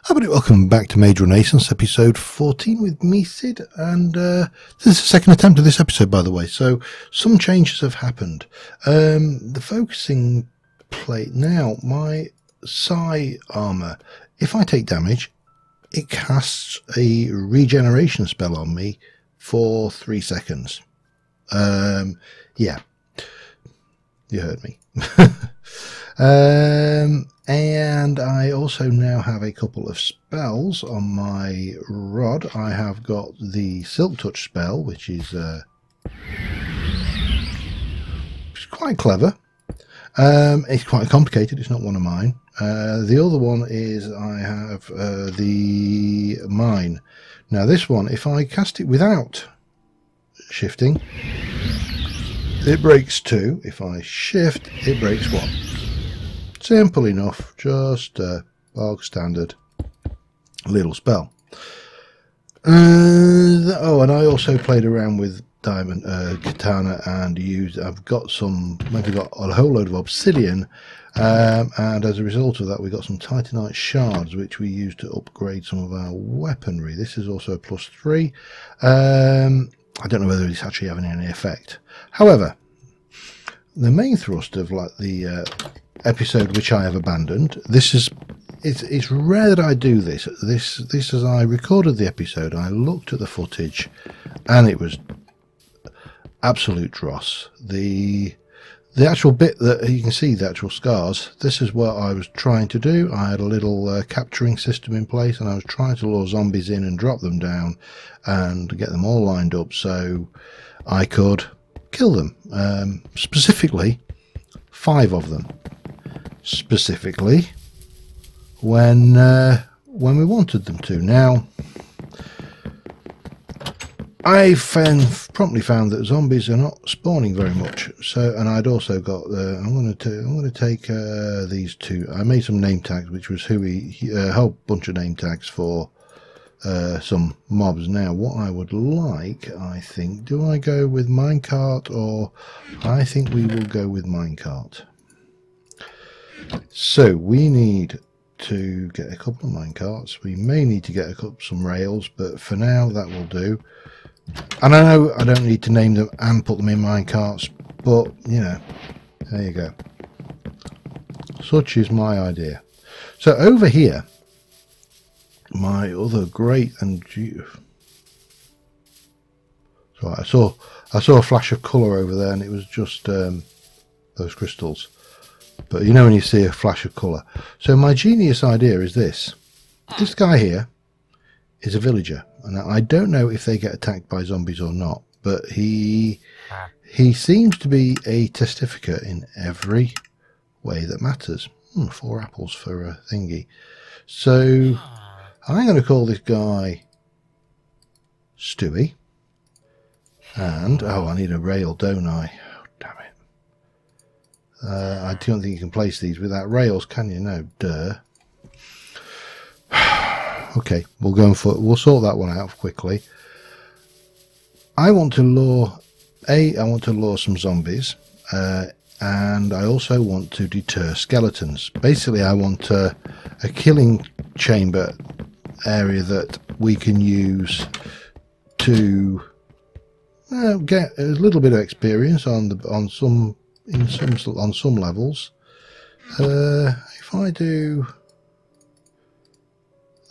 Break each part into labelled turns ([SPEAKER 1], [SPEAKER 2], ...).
[SPEAKER 1] Everybody, welcome back to Mage Renaissance, episode 14 with me, Sid, and this is the second attempt of this episode, by the way, so some changes have happened. The focusing plate, now, my Psi armour, if I take damage, it casts a regeneration spell on me for 3 seconds. Yeah, you heard me. And I also now have a couple of spells on my rod. I have got the Silk Touch spell, which is quite clever. It's quite complicated. It's not one of mine. The other one is I have the Mine. Now this one, if I cast it without shifting, it breaks 2. If I shift, it breaks 1. Simple enough, just a bog standard little spell. Oh, and I also played around with diamond katana and used. I've got a whole load of obsidian, and as a result of that, we got some titanite shards, which we used to upgrade some of our weaponry. This is also a +3. I don't know whether it's actually having any effect. However, the main thrust of the episode which I have abandoned. It's rare that I do this. This as I recorded the episode, I looked at the footage, and it was absolute dross. The actual bit that you can see, the actual scars. This is what I was trying to do. I had a little capturing system in place, and I was trying to lure zombies in and drop them down, and get them all lined up so I could kill them. Specifically, 5 of them. Specifically when we wanted them to. Now I promptly found that zombies are not spawning very much. So, and I'd also got I'm going to take these 2. I made some name tags, which was a whole bunch of name tags for some mobs. Now, what I would like, I think, do I go with minecart, or I think we will go with minecart. So we need to get a couple of minecarts. We may need to get some rails, but for now that will do. And I know I don't need to name them and put them in minecarts, but you know, there you go. Such is my idea. So over here, my other great and so I saw a flash of colour over there, and it was just those crystals. But you know when you see a flash of colour. So my genius idea is this. This guy here is a villager. And I don't know if they get attacked by zombies or not. But he seems to be a testificate in every way that matters. 4 apples for a thingy. So I'm going to call this guy Stewie. And, oh, I need a rail, don't I? I don't think you can place these without rails, can you? No, duh. Okay, we'll sort that one out quickly. I want to lure some zombies, and I also want to deter skeletons. Basically, I want a killing chamber area that we can use to get a little bit of experience on some levels. If I do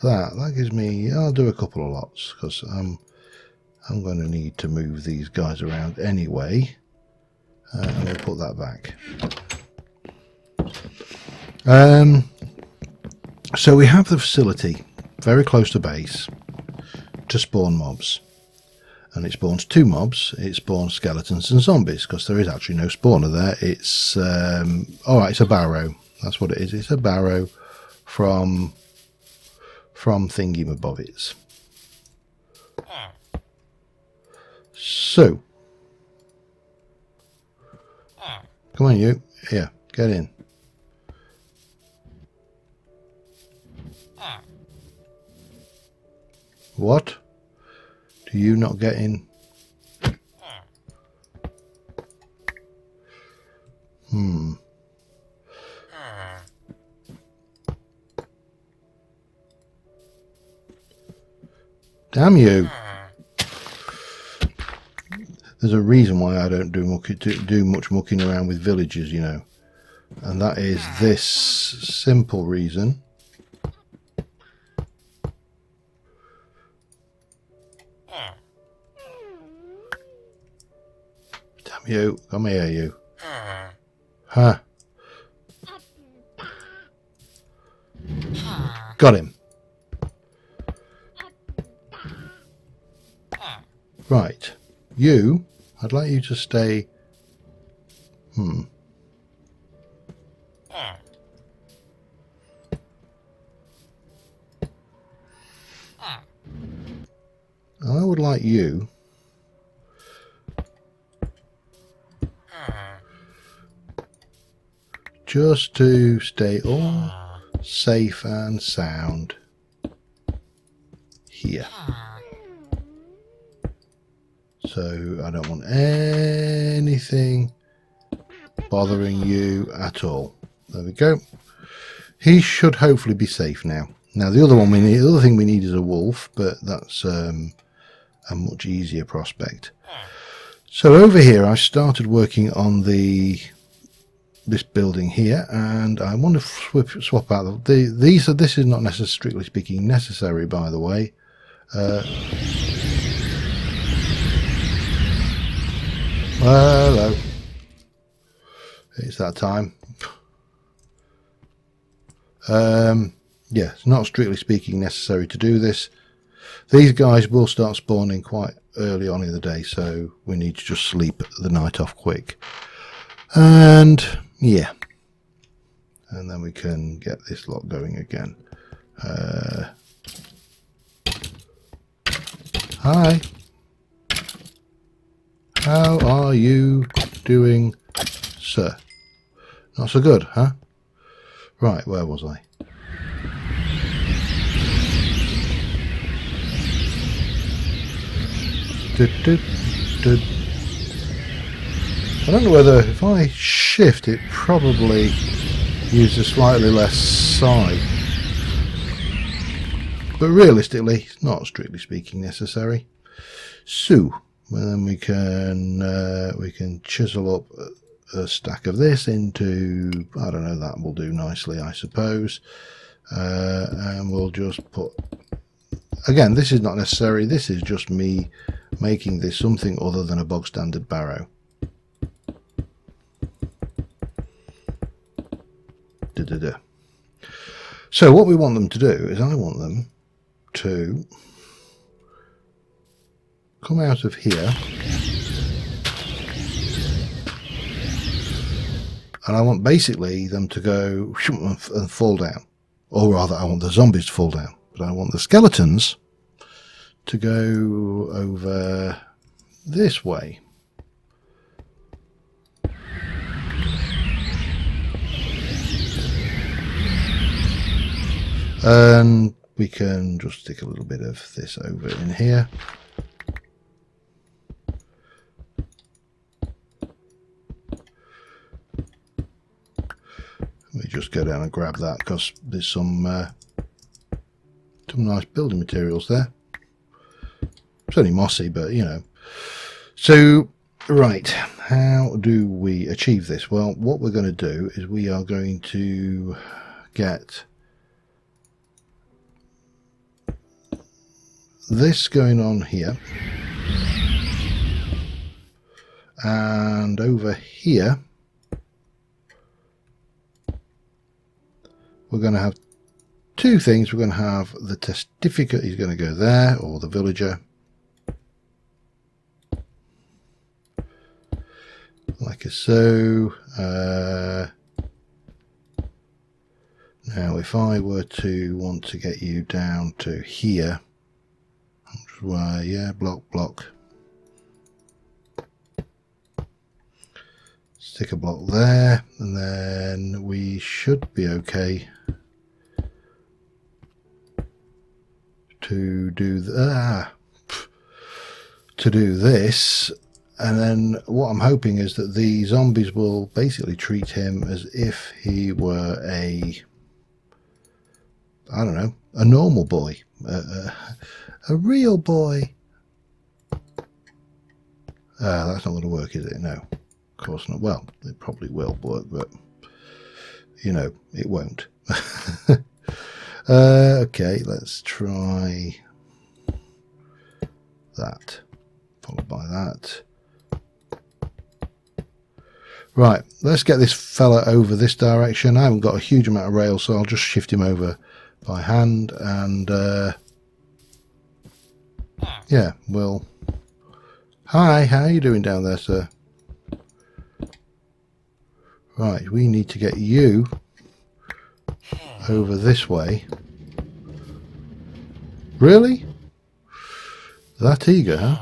[SPEAKER 1] that gives me, I'll do a couple of lots, because I'm going to need to move these guys around anyway. And we'll put that back. So we have the facility very close to base to spawn mobs. And it spawns 2 mobs. It spawns skeletons and zombies, because there is actually no spawner there. It's alright, it's a barrow. That's what it is. It's a barrow from thingy-mabobbits. So come on, you. Here, get in. What? Do you not get in? Damn you. There's a reason why I don't do much mucking around with villages, you know. And that is this simple reason. Damn you. Come here, you. Huh. Got him. Right. You, I'd like you to stay... I would like you just to stay all safe and sound here. So I don't want anything bothering you at all. There we go. He should hopefully be safe now. Now the other thing we need is a wolf, but that's a much easier prospect. So over here I started working on this building here, and I want to swap out this is not necessarily, strictly speaking, necessary, by the way. Hello. It's that time. Yeah, it's not strictly speaking necessary to do this. These guys will start spawning quite early on in the day, so we need to just sleep the night off quick. And yeah, and then we can get this lot going again. Hi. How are you doing, sir? Not so good, huh? Right, where was I? I don't know whether if I shift it probably uses slightly less side, but realistically it's not strictly speaking necessary. So then we can chisel up a stack of this into, I don't know, that will do nicely, I suppose. And we'll just put, again, this is not necessary, this is just me making this something other than a bog standard barrow. So what we want them to do is I want them to come out of here, and I want basically them to go and fall down, or rather I want the zombies to fall down, but I want the skeletons to go over this way. And we can just stick a little bit of this over in here. Let me just go down and grab that because there's some nice building materials there. It's only mossy, but you know. So, right, how do we achieve this? Well, what we're going to do is we are going to get this going on here, and over here we're going to have two things. We're going to have the testificate is going to go there, or the villager, like so. Now if I were to want to get you down to here, yeah, block, stick a block there, and then we should be okay to do this. And then what I'm hoping is that the zombies will basically treat him as if he were a, I don't know, a normal boy, A real boy. That's not going to work, is it? No, of course not. Well, it probably will work, but you know, it won't. Okay, let's try that, followed by that. Right, let's get this fella over this direction. I haven't got a huge amount of rail, so I'll just shift him over by hand, and yeah, well, hi, how are you doing down there, sir? Right, we need to get you over this way. Really? That eager, huh?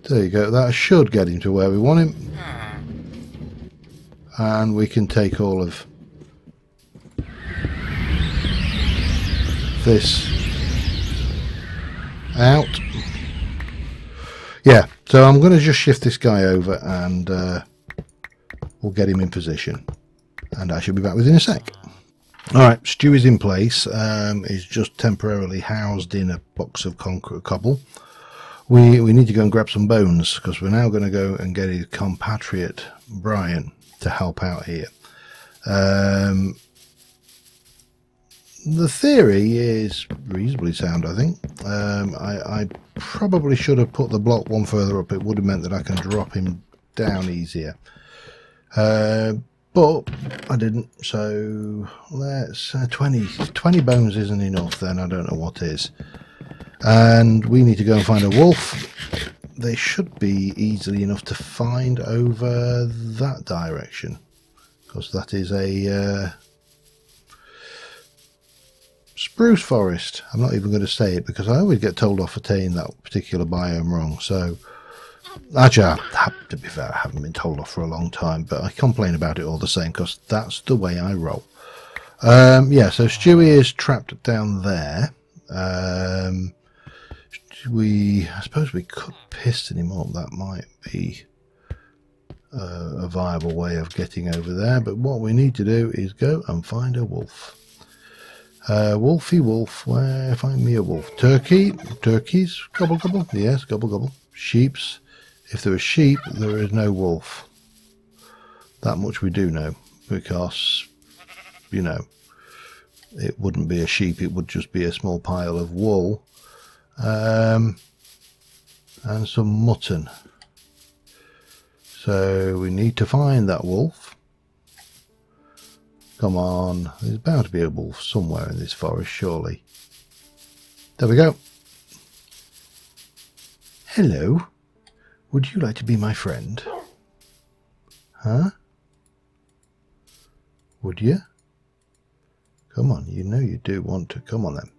[SPEAKER 1] There you go. That should get him to where we want him. And we can take all of this out. Yeah, so I'm going to just shift this guy over and we'll get him in position. And I should be back within a sec. Alright, Stew is in place. He's just temporarily housed in a box of concrete cobble. We need to go and grab some bones, because we're now going to go and get his compatriot Brian to help out here. The theory is reasonably sound, I think. I probably should have put the block one further up. It would have meant that I can drop him down easier. But I didn't, so let's 20 bones isn't enough, then I don't know what is. And we need to go and find a wolf. They should be easily enough to find over that direction, because that is a spruce forest. I'm not even going to say it because I always get told off for saying that particular biome wrong. So actually, to be fair, I haven't been told off for a long time, but I complain about it all the same because that's the way I roll. Yeah, so Stewie is trapped down there. I suppose we could piston him up. That might be a viable way of getting over there, but what we need to do is go and find a wolf. Wolfy wolf, where find me a wolf? Turkeys, gobble gobble, yes, gobble gobble. Sheeps, if there is sheep, there is no wolf. That much we do know, because, you know, it wouldn't be a sheep, it would just be a small pile of wool. And some mutton. So we need to find that wolf. Come on, there's bound to be a wolf somewhere in this forest, surely. There we go. Hello, would you like to be my friend? Huh? Would you? Come on, you know you do want to. Come on then.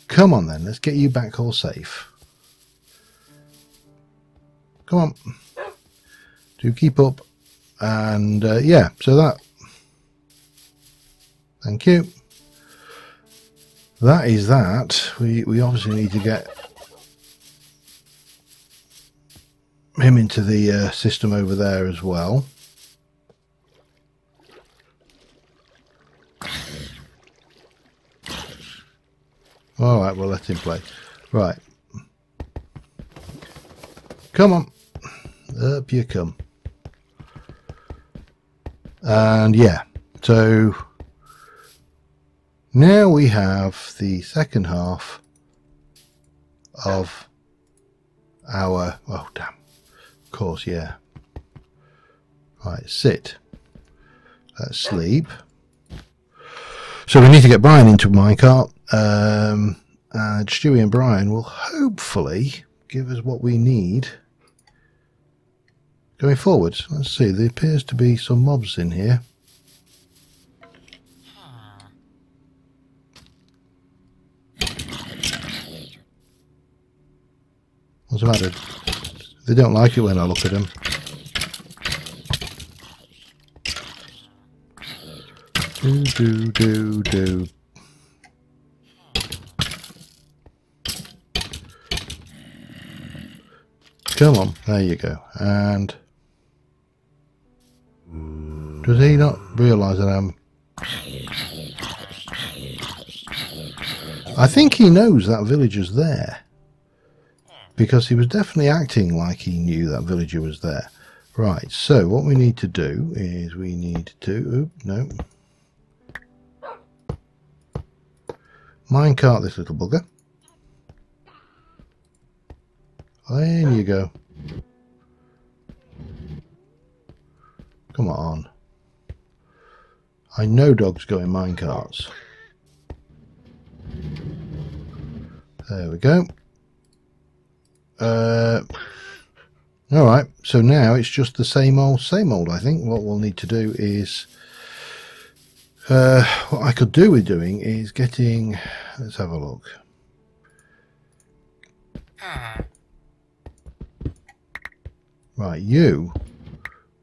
[SPEAKER 1] Come on then, let's get you back all safe. Come on. Do keep up. And yeah, so that. Thank you. That is that. We obviously need to get him into the system over there as well. Alright, we'll let him play. Right. Come on. Up you come. And yeah, so now we have the second half of our, oh damn, of course, yeah. Right, sit. Let's sleep. So we need to get Brian into minecart. And Stewie and Brian will hopefully give us what we need going forwards. Let's see, there appears to be some mobs in here. What's the matter? They don't like it when I look at them. Do. Come on, there you go. And Does he not realise that I'm... I think he knows that villager's there. Because he was definitely acting like he knew that villager was there. Right, so what we need to do is we need to... Oop, no. Minecart this little bugger. In you go. Come on. I know dogs go in minecarts. There we go. Alright, so now it's just the same old, I think. What we'll need to do is... what I could do with doing is getting... Let's have a look. Right, you...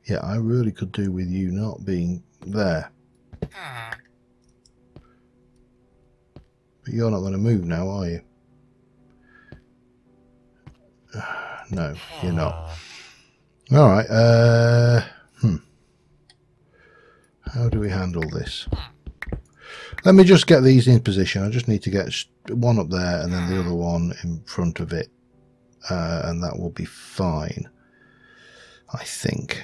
[SPEAKER 1] Yeah, I really could do with you not being there. But you're not going to move now, are you? No, you're not. Alright, how do we handle this? Let me just get these in position. I just need to get one up there and then the other one in front of it. And that will be fine. I think.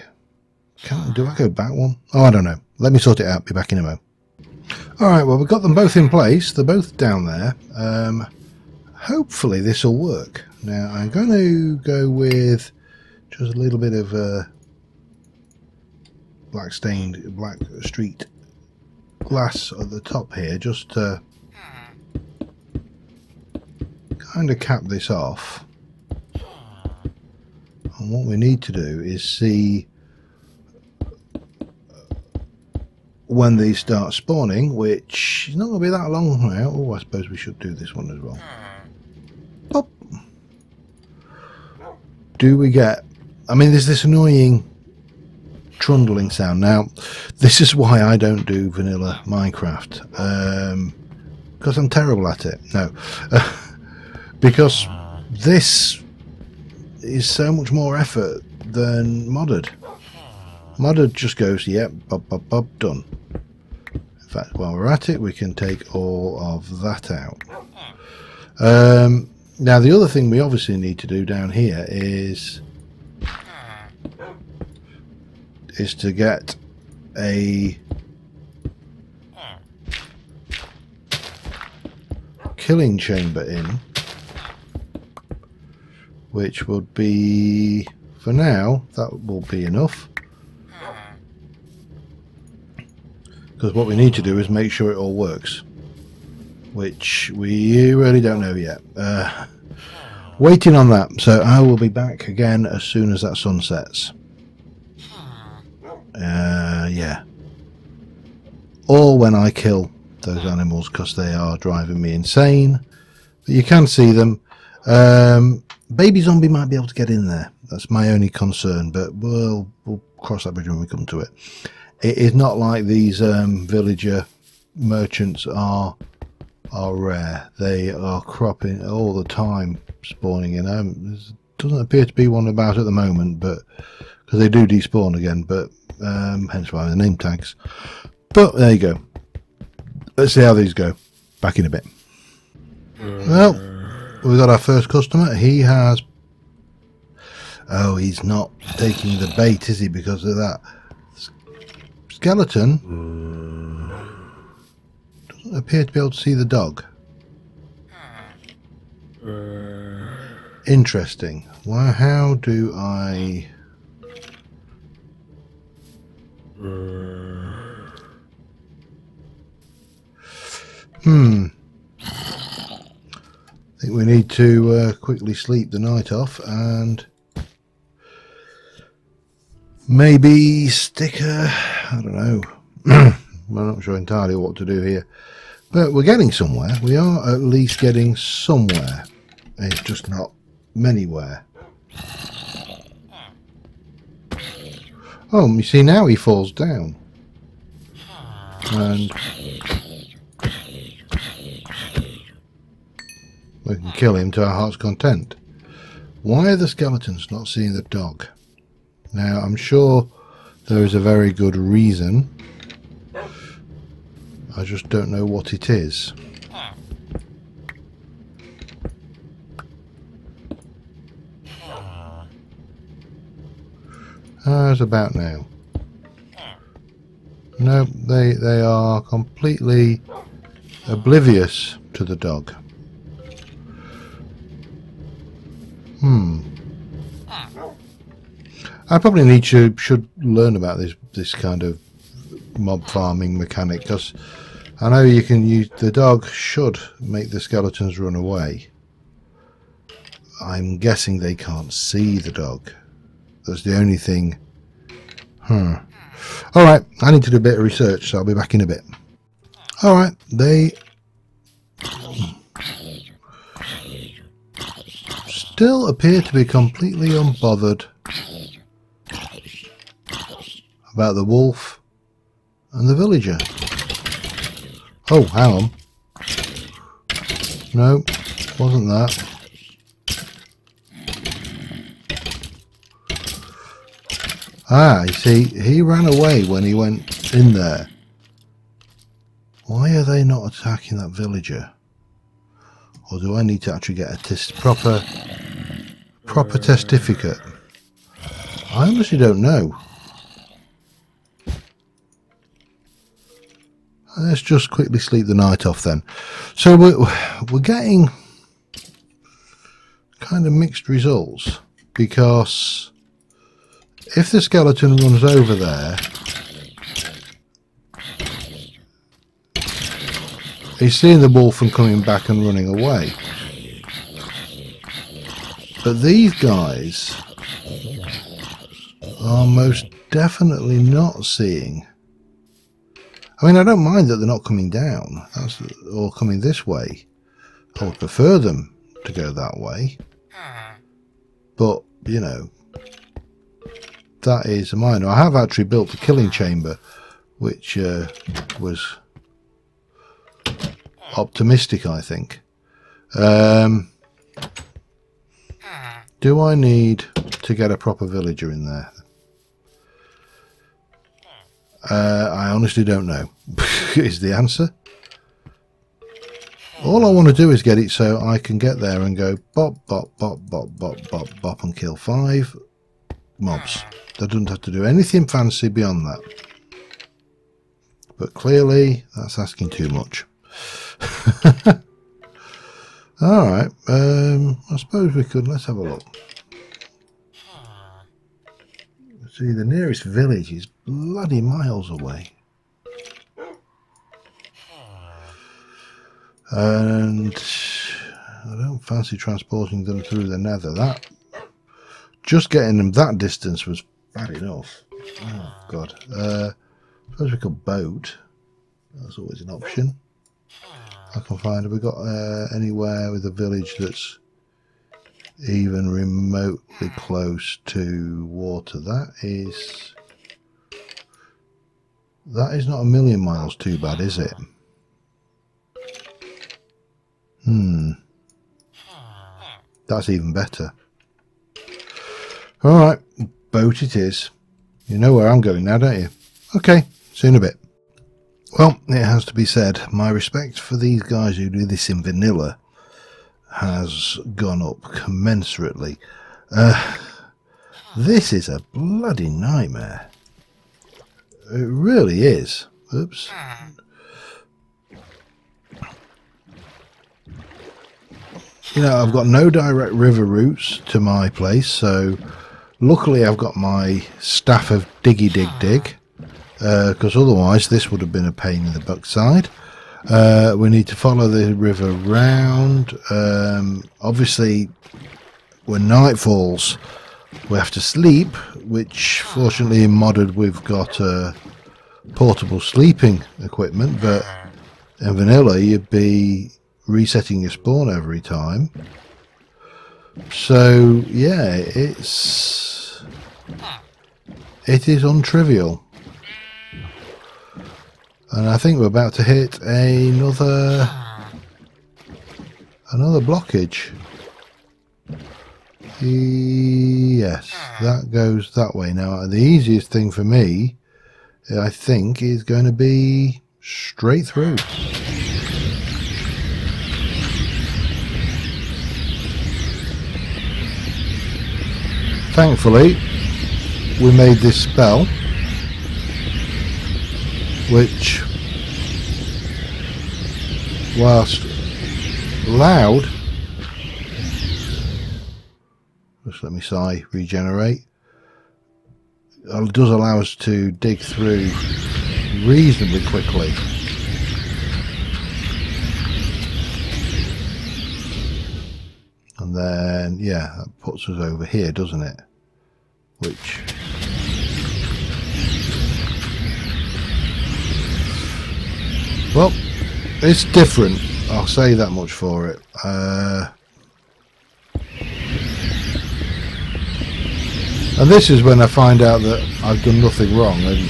[SPEAKER 1] Do I go back one? Oh, I don't know. Let me sort it out. Be back in a mo. Alright, well, we've got them both in place. They're both down there. Hopefully this will work. Now, I'm going to go with just a little bit of black street glass at the top here, just to kind of cap this off. And what we need to do is see when these start spawning, which is not going to be that long now. Oh, I suppose we should do this one as well. Pop. Do we get... I mean, there's this annoying trundling sound. Now, this is why I don't do vanilla Minecraft. Because I'm terrible at it. No. Because this is so much more effort than modded. Modded just goes, yep, bob, bob, bob, done. In fact, while we're at it, we can take all of that out. Now, the other thing we obviously need to do down here is to get a killing chamber in, which would be, for now, that will be enough. Because what we need to do is make sure it all works, which we really don't know yet. Waiting on that, so I will be back again as soon as that sun sets. Yeah. Or when I kill those animals, because they are driving me insane. But you can see them. Baby zombie might be able to get in there. That's my only concern, but we'll cross that bridge when we come to it. It is not like these villager merchants are rare. They are cropping all the time, spawning in. There doesn't appear to be one about at the moment, but because they do despawn again, but hence why the name tags. But there you go. Let's see how these go. Back in a bit. Well, we've got our first customer. He has... Oh, he's not taking the bait, is he, because of that skeleton? Doesn't appear to be able to see the dog. Interesting. Well, how do I... I think we need to quickly sleep the night off and maybe stick a... I don't know. I'm not sure entirely what to do here. But we're getting somewhere. We are at least getting somewhere. It's just not manywhere. Oh, you see now he falls down. And we can kill him to our heart's content. Why are the skeletons not seeing the dog? Now, I'm sure There is a very good reason. I just don't know what it is. How's about now? No, they are completely oblivious to the dog. I probably should learn about this kind of mob farming mechanic, because I know you can use the dog should make the skeletons run away. I'm guessing they can't see the dog. That's the only thing. Alright, I need to do a bit of research, so I'll be back in a bit. Alright, they still appear to be completely unbothered about the wolf and the villager. Oh, hang on. No, wasn't that. Ah, you see, he ran away when he went in there. Why are they not attacking that villager? Or do I need to actually get a proper testificate? I honestly don't know. Let's just quickly sleep the night off then. So we're getting kind of mixed results, because if the skeleton runs over there, he's seeing the wolf and coming back and running away. But these guys are most definitely not seeing. I mean, I don't mind that they're not coming down, or coming this way. I would prefer them to go that way. But, you know, that is minor. I have actually built the killing chamber, which was optimistic, I think. Do I need to get a proper villager in there? I honestly don't know, is the answer. All I want to do is get it so I can get there and go bop, bop, bop, bop, bop, bop, bop, and kill 5 mobs. I don't have to do anything fancy beyond that. But clearly, that's asking too much. Alright, I suppose we could, let's have a look. See, the nearest village is bloody miles away. And I don't fancy transporting them through the nether. That, just getting them that distance was bad enough. Oh, God. Suppose we could boat. That's always an option. I can find, have we got anywhere with a village that's even remotely close to water? That is not a million miles too bad, is it? That's even better. Alright, boat it is. You know where I'm going now, don't you? Okay, see you in a bit. Well, it has to be said, my respect for these guys who do this in vanilla has gone up commensurately. This is a bloody nightmare. It really is. Oops. You know, I've got no direct river routes to my place, so luckily I've got my staff of diggy dig dig, because otherwise this would have been a pain in the backside. We need to follow the river round. Obviously, when night falls, we have to sleep, which fortunately in modded we've got portable sleeping equipment, but in vanilla you'd be resetting your spawn every time. So yeah, it is untrivial. And I think we're about to hit another blockage. Yes, that goes that way. Now, the easiest thing for me, I think, is going to be straight through. Thankfully, we made this spell, which, whilst loud, just let me sigh, regenerate, does allow us to dig through reasonably quickly. And then, yeah, that puts us over here, doesn't it? Which... well, it's different. I'll say that much for it. And this is when I find out that I've done nothing wrong and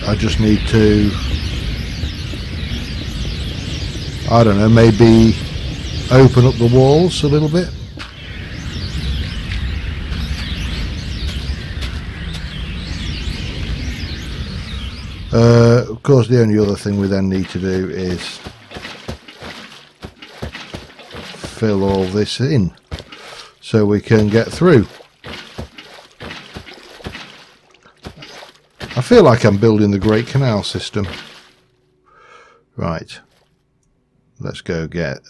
[SPEAKER 1] I just need to, I don't know, maybe open up the walls a little bit. Of course, the only other thing we then need to do is fill all this in so we can get through. I feel like I'm building the Great Canal System. Right. Let's go get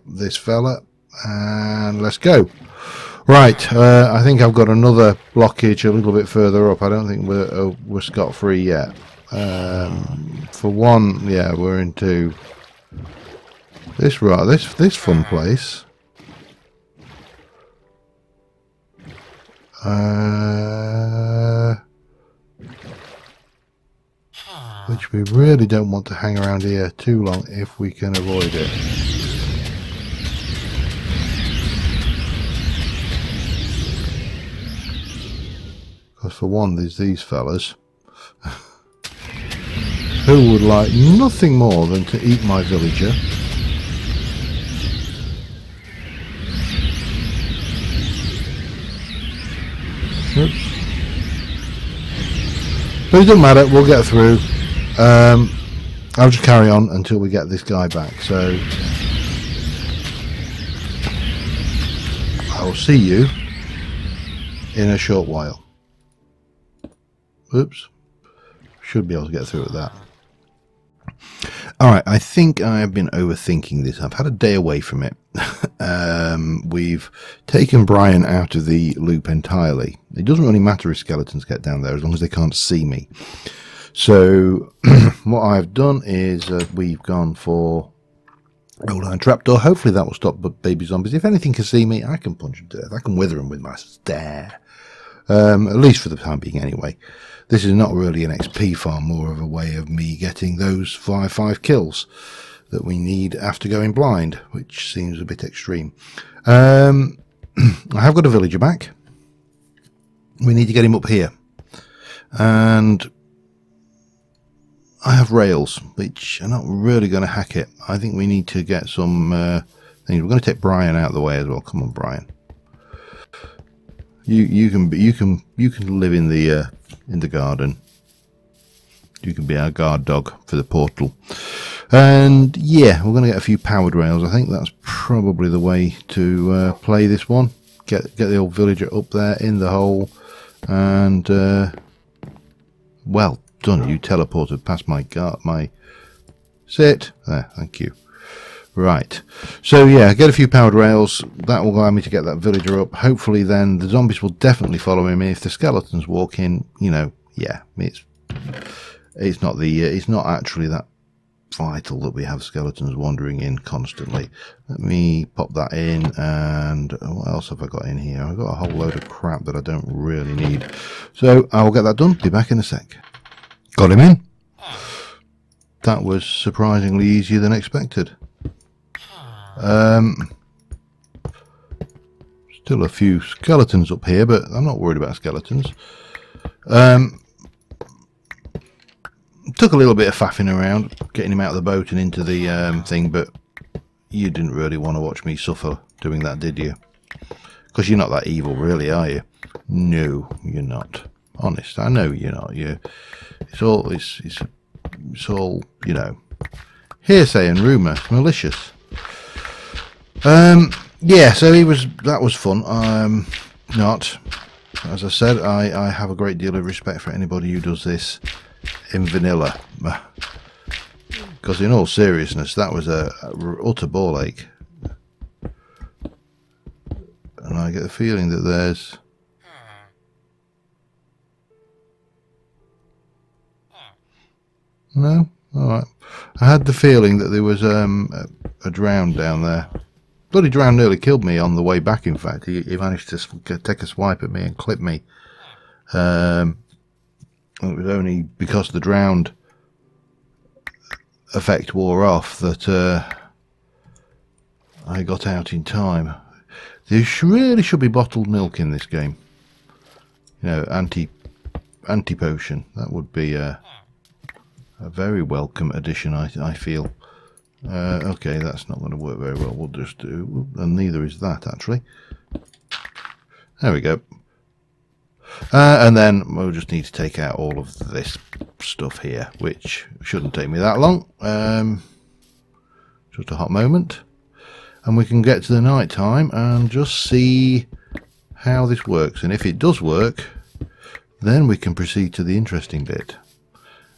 [SPEAKER 1] this fella and let's go. Right, I think I've got another blockage a little bit further up. I don't think we're scot-free yet. For one, yeah, we're into this this fun place. Which we really don't want to hang around here too long if we can avoid it. Because for one, there's these fellas who would like nothing more than to eat my villager. Oops. But it doesn't matter, we'll get through. I'll just carry on until we get this guy back. So I will see you in a short while. Oops. Should be able to get through with that. Alright, I think I've been overthinking this. I've had a day away from it. We've taken Brian out of the loop entirely. It doesn't really matter if skeletons get down there as long as they can't see me. So what I've done is we've gone for old iron trapdoor. Hopefully that will stop baby zombies. If anything can see me, I can punch them to death. I can wither them with my stare. At least for the time being anyway. This is not really an XP farm, more of a way of me getting those 5 kills that we need after going blind, which seems a bit extreme. I have got a villager back. We need to get him up here. And I have rails, which are not really going to hack it. I think we need to get some things. We're going to take Brian out of the way as well. Come on, Brian. You can live in the garden. You can be our guard dog for the portal. And yeah, we're going to get a few powered rails. I think that's probably the way to play this one. Get the old villager up there in the hole, and well done. You teleported past my sit there. Thank you. Right, so yeah, get a few powered rails. That will allow me to get that villager up. Hopefully then the zombies will definitely follow him. If the skeletons walk in, you know, yeah, it's not actually that vital that we have skeletons wandering in constantly. Let me pop that in. And what else have I got in here? I've got a whole load of crap that I don't really need, so I will get that done. Be back in a sec. Got him in. That was surprisingly easier than expected. Still a few skeletons up here, but I'm not worried about skeletons. Took a little bit of faffing around getting him out of the boat and into the thing, but you didn't really want to watch me suffer doing that, did you? Because you're not that evil, really, are you? No, you're not. Honest, I know you're not. It's all, you know, hearsay and rumour, malicious. Yeah, so that was fun. Not, as I said, I have a great deal of respect for anybody who does this in vanilla. Because in all seriousness, that was a utter ball ache. And I get the feeling that there's... No? Alright. I had the feeling that there was a drown down there. Bloody drown nearly killed me on the way back, in fact. He managed to take a swipe at me and clip me. It was only because the drowned effect wore off that I got out in time. There really should be bottled milk in this game. You know, anti-potion. That would be a very welcome addition, I feel. Okay, that's not going to work very well. We'll just do... And neither is that, actually. There we go. And then we'll just need to take out all of this stuff here, which shouldn't take me that long. Just a hot moment. And we can get to the night time and just see how this works. And if it does work, then we can proceed to the interesting bit.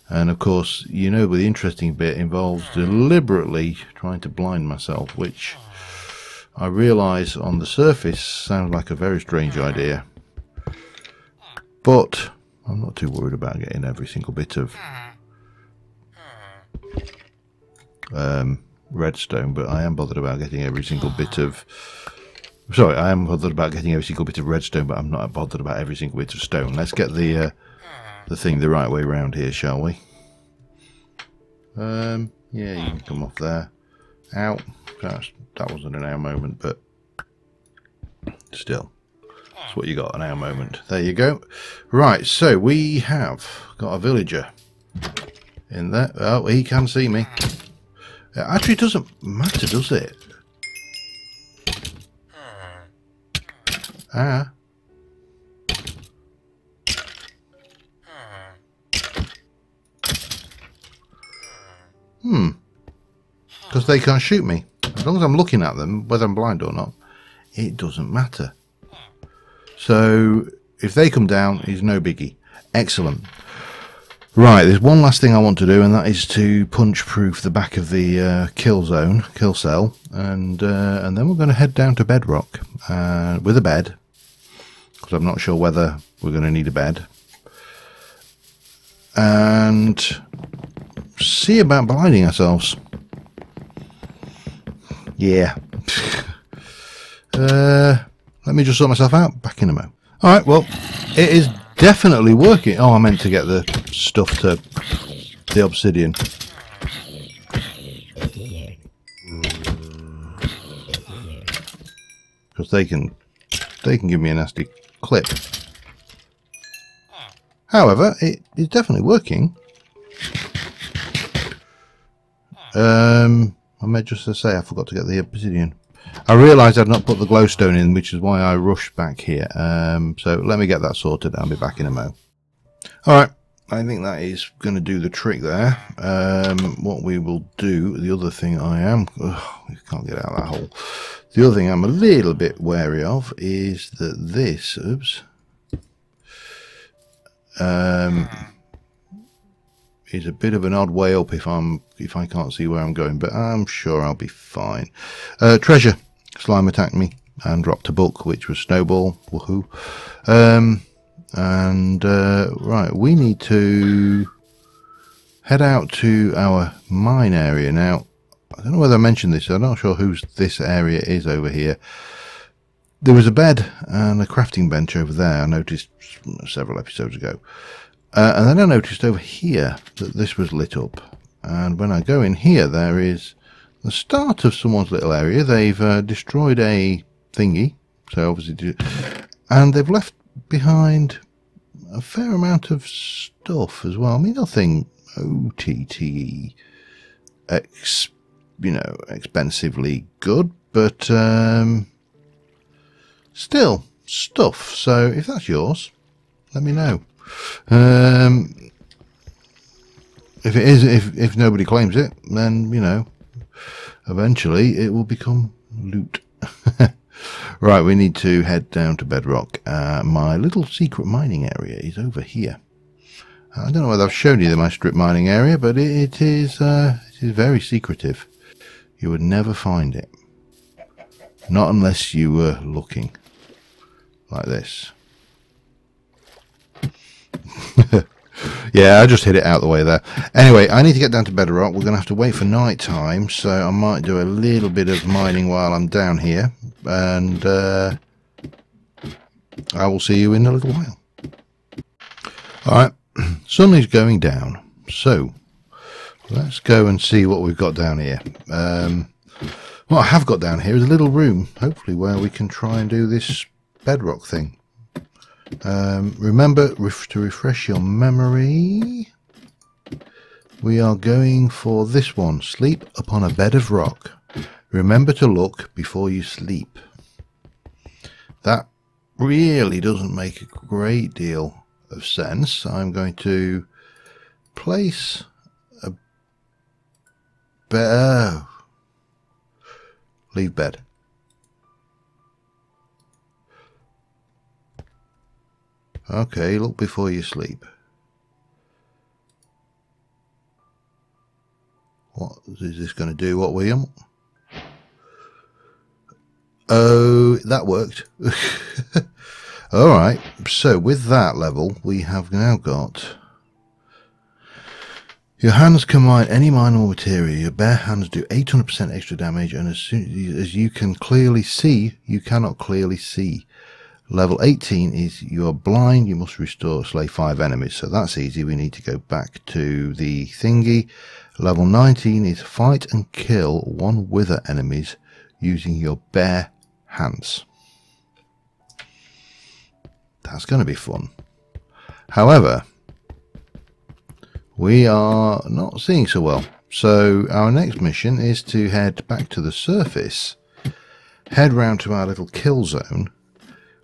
[SPEAKER 1] And of course, you know, the interesting bit involves deliberately trying to blind myself, which I realise on the surface sounds like a very strange idea. But I'm not too worried about getting every single bit of redstone, but I am bothered about getting every single bit of... Sorry, I am bothered about getting every single bit of redstone, but I'm not bothered about every single bit of stone. Let's get the thing the right way around here, shall we? Yeah, you can come off there. Ow. That wasn't an ow moment, but still. That's what you got, an ow moment. There you go. Right, so we have got a villager in there. Oh, he can see me. It actually doesn't matter, does it? Ah. Because they can't shoot me. As long as I'm looking at them, whether I'm blind or not, it doesn't matter. So, if they come down, it's no biggie. Excellent. Right, there's one last thing I want to do, and that is to punch-proof the back of the kill cell, and then we're going to head down to bedrock with a bed, because I'm not sure whether we're going to need a bed, and see about blinding ourselves. Yeah. Let me just sort myself out. Back in a mo. Alright, well, it is definitely working. Oh, I meant to get the stuff to the obsidian. Because they can give me a nasty clip. However, it is definitely working. I may just say I forgot to get the obsidian. I realised I'd not put the glowstone in, which is why I rushed back here. So let me get that sorted. I'll be back in a mo. Alright, I think that is going to do the trick there. What we will do, the other thing I am... we can't get out of that hole. The other thing I'm a little bit wary of is that this... Oops. Is a bit of an odd way up if I can't see where I'm going, but I'm sure I'll be fine. Treasure. Slime attacked me and dropped a book, which was Snowball. Woohoo. Right, we need to head out to our mine area now. I don't know whether I mentioned this. I'm not sure whose this area is over here. There was a bed and a crafting bench over there. I noticed several episodes ago. And then I noticed over here that this was lit up. And when I go in here, there is the start of someone's little area. They've destroyed a thingy. So obviously... And they've left behind a fair amount of stuff as well. I mean, nothing OTT, expensively good. But Still stuff. So if that's yours, let me know. If it is, if nobody claims it, then, you know, eventually it will become loot. Right, we need to head down to Bedrock. My little secret mining area is over here. I don't know whether I've shown you my strip mining area, but it is very secretive. You would never find it. Not unless you were looking. Like this. Yeah, I just hit it out the way there. Anyway, I need to get down to Bedrock. We're going to have to wait for night time, so I might do a little bit of mining while I'm down here. And I will see you in a little while. Alright, sun is going down. So, let's go and see what we've got down here. What I have got down here is a little room, hopefully, where we can try and do this Bedrock thing. Remember, to refresh your memory, we are going for this one. Sleep upon a bed of rock. Remember to look before you sleep. That really doesn't make a great deal of sense. I'm going to place a bed. Leave bed. Okay, look before you sleep. What is this going to do? What, William? Oh, that worked. Alright, so with that level, we have now got... Your hands combine any mineable material. Your bare hands do 800% extra damage, and as soon as you can clearly see, you cannot clearly see. Level 18 is you are blind, you must restore, slay 5 enemies. So that's easy, we need to go back to the thingy. Level 19 is fight and kill 1 wither enemies using your bare hands. That's going to be fun. However, we are not seeing so well. So our next mission is to head back to the surface, head round to our little kill zone,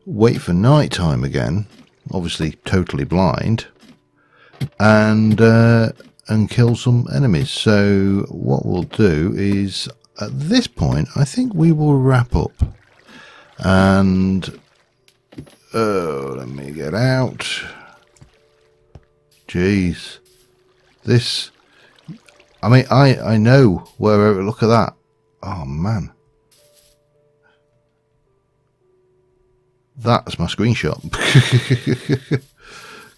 [SPEAKER 1] wait for night time again, obviously totally blind, and kill some enemies. So what we'll do is, at this point, I think we will wrap up. And let me get out. Jeez, this. I mean, I know where. Look at that. Oh man. That's my screenshot.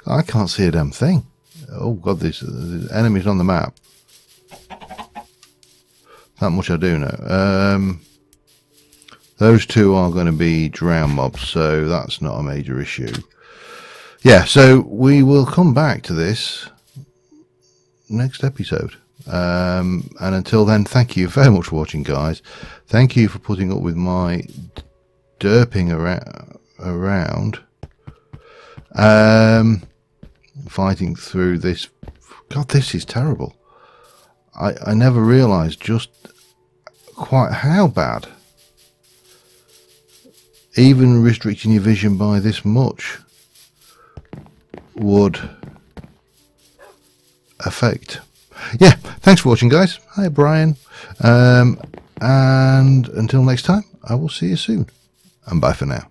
[SPEAKER 1] I can't see a damn thing. Oh god, there's enemies on the map. That much I do know. Those two are going to be drown mobs, so that's not a major issue. Yeah, so we will come back to this next episode. And until then, thank you very much for watching, guys. Thank you for putting up with my derping around fighting through this. God, this is terrible. I never realized just quite how bad even restricting your vision by this much would affect. Yeah, thanks for watching, guys. Hi, Brian. And until next time, I will see you soon. And bye for now.